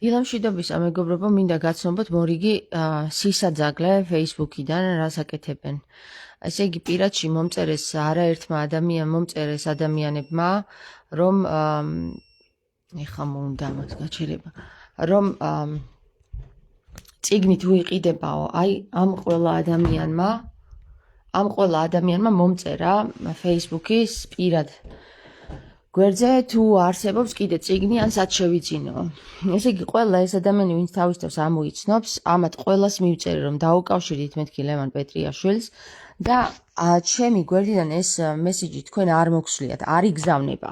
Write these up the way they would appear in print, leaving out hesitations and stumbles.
დილამშვიდობისა მეგობრებო, მინდა გაცნობოთ მორიგი სისაძაგლე Facebook-იდან რას აკეთებენ. ესე იგი პირადში მომწერეს მომწერეს ადამიანებმა, რომ ეხლა მომდა ამას გაჩერება, რომ წიგნით უიყიდებაო, აი ამ ყველა ადამიანმა მომწერა Facebook-ის პირად გვერდზე თუ არსებობს კიდე წიგნი ან სად შევიძინო. ესე იგი ყველა ეს ადამიანი ვინც თავის თავს ამოიცნობს, ამათ ყველას მივწერე რომ დაუკავშირდით მეთქი ლევან პეტრიაშვილს და ჩემი გვერდიდან ეს მესიჯი თქვენ არ მოგსვლიათ, არ იგზავნება.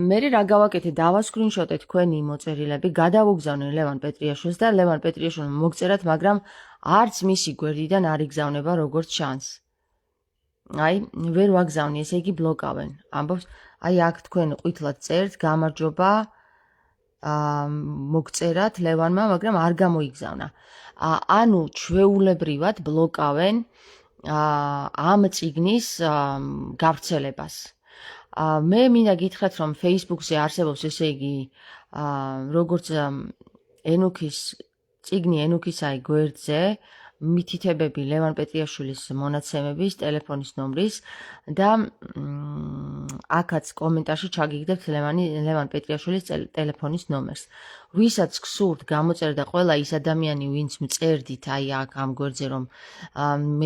მე რა გავაკეთე, დავასკრინშოტე თქვენი მოწერილები, გადავუგზავნე ლევან პეტრიაშვილს და ლევან პეტრიაშვილმა მოგწერათ, მაგრამ არც მისი გვერდიდან არ იგზავნება როგორც ჩანს. აი, ვერ ვაგზავნი, ესე იგი ბლოკავენ. ამბობს, აი აქ თქვენ ყვითლად წერთ, გამარჯობა, მოგწერათ ლევანმა, მაგრამ არ გამოიგზავნა. ანუ ჩვეულებრივად ბლოკავენ ამ წიგნის გავრცელებას. მე მინდა გითხრათ, რომ Facebook-ზე არსებობს, ესე იგი, როგორც ენუქის წიგნი ენუქისაი გვერდზე, მითითებები ლევან პეტრიაშვილის მონაცემების, ტელეფონის ნომრის და აქაც კომენტარში ჩაგიგდებთ ლევან პეტრიაშვილის ტელეფონის ნომერს. ვისაც გსურთ გამოწერა და ყველა ის ადამიანი, ვინც მწერდით აი აქ ამ გვერდზე, რომ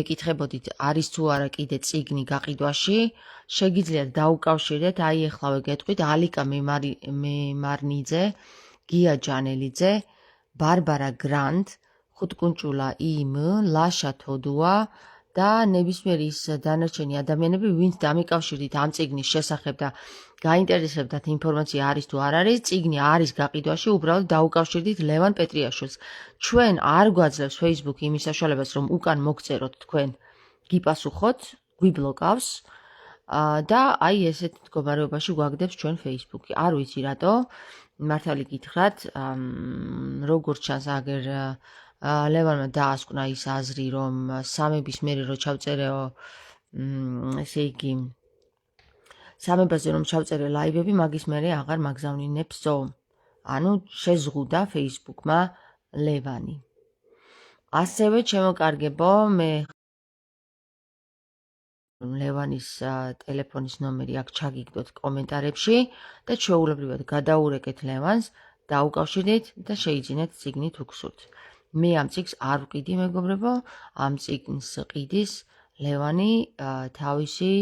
მეკითხებოდით, არის თუ არა კიდე წიგნი გაყიდვაში, შეგიძლიათ დაუკავშირდეთ, აი ეხლავე გეტყვით, ალიკა მემარნიძე, გია ჯანელიძე, ბარბარა გრანდ, ხუთკუნჭულა იმ, ლაშა თოდუა და ნებისმიერი ის დანარჩენი ადამიანები, ვინც დამიკავშირდით ამ წიგნის შესახებ და გაინტერესებდათ ინფორმაცია არის თუ არ არის, წიგნი არის გაყიდვაში, უბრალოდ დაუკავშირდით ლევან პეტრიაშვილს. ჩვენ არ გვაძლევს Facebook იმის საშუალებას, რომ უკან მოგწეროთ თქვენ, გიპასუხოთ, გვიბლოკავს და აი ესეთ მდგომარეობაში გვაგდებს ჩვენ Facebook-ი. არ ვიცი რატო, მართალი გითხრათ, როგორც ჩანს აგერ ლევანმა დაასკვნა ის აზრი, რომ სამების მერე რო ჩავწერეო, ესე იგი, სამებაზე რომ ჩავწერე ლაივები, მაგის მერე აღარ მაგზავნინებსო. ანუ შეზღუდა Facebook-მა ლევანი. ასევე ჩემოკარგებო, მე ლევანის ტელეფონის ნომერი აქ ჩაგიგდოთ კომენტარებში და ჩვეულებრივად გადაურეკეთ ლევანს, დაუკავშირდით და შეიძინეთ წიგნით უგსურთ. მე ამ წიგნს არ ვყიდი, მეგობრებო, ამ წიგნს ყიდის ლევანი თავისი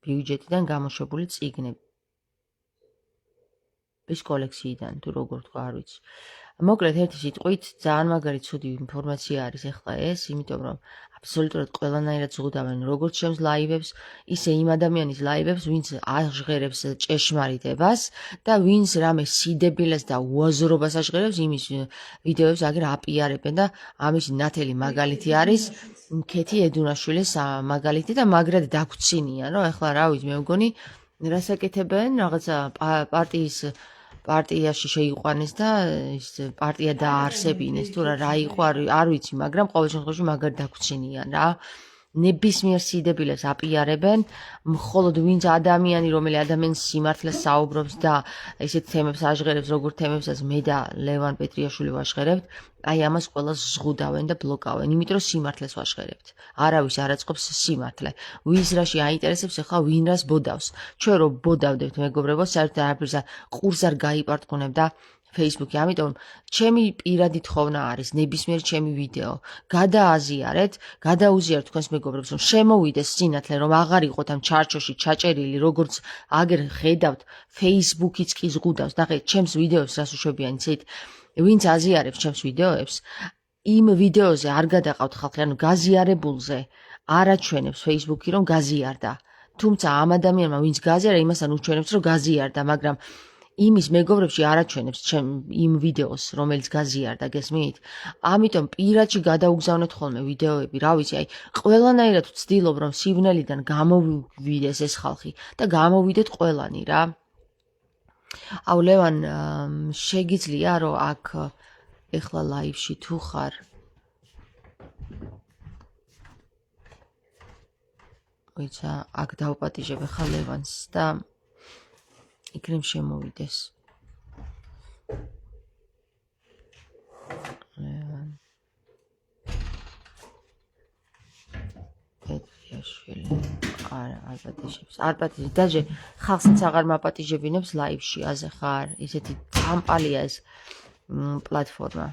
ბიუჯეტიდან გამოშვებული წიგნების კოლექციიდან, თუ როგორ თქვა, არ ვიცი. მოკლედ ერთი სიტყვით, ძალიან მაგარი ცუდი ინფორმაცია არის ახლა ეს, იმიტომ რომ აბსოლუტურად ყველანაირად ზღუდავენ როგორც ჩემს ლაივებს, ისე იმ ადამიანის ლაივებს, ვინც აჟღერებს ჭეშმარიტებას და ვინც რამე სიდებილეს და უაზრობას აჟღერებს, იმის ვიდეოებს აგერ აპიარებენ და ამის ნათელი მაგალითი არის ქეთი ედუნაშვილის მაგალითი და მაგრად დაგვრცინიან, რომ ახლა რა ვიცი, მე მგონი რას აკეთებენ, რაღაცა პარტიაში შეიყვანეს და ის პარტია დაარსებინეს, თუ რა იყო, არ ვიცი, მაგრამ ყოველ შემთხვევაში მაგარ დაგვრცინიან რა. ნებისმიერ სიდებილეს აპიარებენ, მხოლოდ ვინც ადამიანი, რომელი ადამიანის სიმართლეს საუბრობს და ესეთ თემებს აჟღერებს, როგორ თემებსაც მე და ლევან პეტრიაშვილი ვაჟღერებთ, აი ამას ყველას ზღუდავენ და ბლოკავენ, იმიტომ რომ სიმართლეს ვაჟღერებთ. არავის არ აწყობს სიმართლე. ვის რაში აინტერესებს, ახლა ვინ რას ბოდავს. ჩვენ რო ბოდავდებთ, მეგობრებო, საერთოდ არაფერს ყურს არ გაიპარტყუნებ და Facebook-ი, ამიტომ ჩემი პირადი თხოვნა არის, ნებისმიერ ჩემი ვიდეო გადააზიარეთ, გადაუზიარეთ თქვენს მეგობრებს, რომ შემოვიდეს სინათლე, რომ აღარ იყოთ ამ ჩარჩოში ჩაჭერილი, როგორც აგერ ხედავთ, Facebook-იც კი ზღუდავს. ნახეთ, ჩემს ვიდეოებს რას უშვებიან, იცით? ვინც აზიარებს ჩემს ვიდეოებს, იმ ვიდეოზე არ გადაყავთ ხალხი, ანუ გაზიარებულზე არ აჩვენებს Facebook-ი, რომ გაზიარდა. თუმცა ამ ადამიანმა, ვინც გაზიარა, იმასთან უჩვენებს, რომ გაზიარდა, მაგრამ იმის მეგობრებში არ აჩვენებს იმ ვიდეოს, რომელიც გაზიარდა, გესმით? ამიტომ პირადში გადაუგზავნეთ ხოლმე ვიდეოები, რა ვიცი, აი, ყველანაირად ვცდილობ, რომ სივნელიდან გამოვიდეს ეს ხალხი და გამოვიდეთ ყველანი რა. აუ, ლევან, შეგიძლია, რომ აქ ეხლა ლაივში თუ ხარ, ვიცა, აქ დავპატიჟებ ახლა ლევანს და იქნებ შემოვიდეს. პეტრიაშვილი არ პატიჟებს დაჟე ხალხსაც აღარ მაპატიჟებინებს ლაივში აზე ხარ ისეთი წამპალია ეს პლატფორმა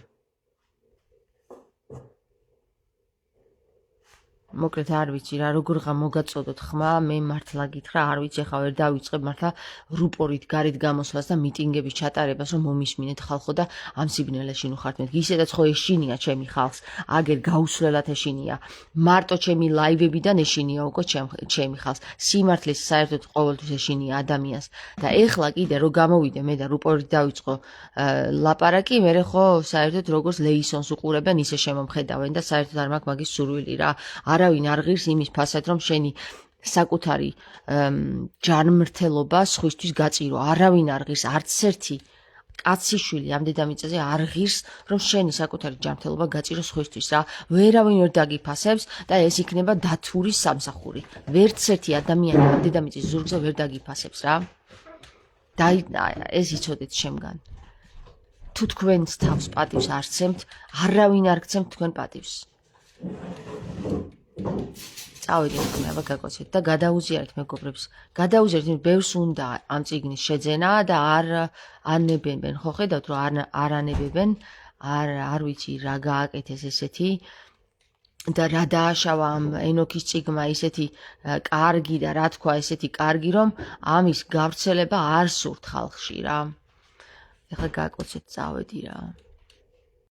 მოკლედ არ ვიცი რა როგორღა მოგაწოდოთ ხმა მე მართლა გითხრა არ ვიცი ახლა ვერ დავიწყებ მართლა რუპორით გარეთ გამოსვლას და მიტინგების ჩატარებას რომ მომისმინეთ ხალხო და ამ სიგნალებში ნუ ხართ მეთქი ისედაც ხო ეშინია ჩემი ხალხს აგერ გაუსვლელად ეშინია მარტო ჩემი ლაივებიდან ეშინია უკვე ჩემი ხალხს სიმართლეს საერთოდ ყოველთვის ეშინია ადამიანს და ეხლა კიდე რო გამოვიდე მე და რუპორით დავიწყო ლაპარაკი მე ხო საერთოდ როგორც ლეისონს უყურებენ ისე შემომხედავენ და საერთოდ არ მაქვს მაგის სურვილი რა არავინ არ ღირს იმის ფასად რომ შენი საკუთარი ჯანმრთელობა სხვისთვის გაწირო არავინ არ ღირს არც ერთი კაციშვილი ამ დედამიწაზე არ ღირს რომ შენი საკუთარი ჯანმრთელობა გაწირო სხვისთვის რა ვერავინ ვერ დაგიფასებს და ეს იქნება დათურის სამსახური ვერც ერთი ადამიანი ამ დედამიწის ზურგზე ვერ დაგიფასებს რა და ეს იცოდეთ შემგან თუ თქვენს თავს პატივს არ სცემთ არავინ არ გცემთ თქვენ პატივს წავედით ხმება გაკოცეთ და გადაუზიარეთ მეგობრებს გადაუზიარეთ ბევრს უნდა ამ წიგნის შეძენა და არ ანებებენ ხო ხედავთ რომ არ ანებებენ არ ვიცი რა გააკეთეს ესეთი და რა დააშავა ამ ენოქის წიგმა ისეთი კარგი და რა თქვა ესეთი კარგი რომ ამის გავრცელება არ სურთ ხალხში რა ეხლა გაკოცეთ წავედი რა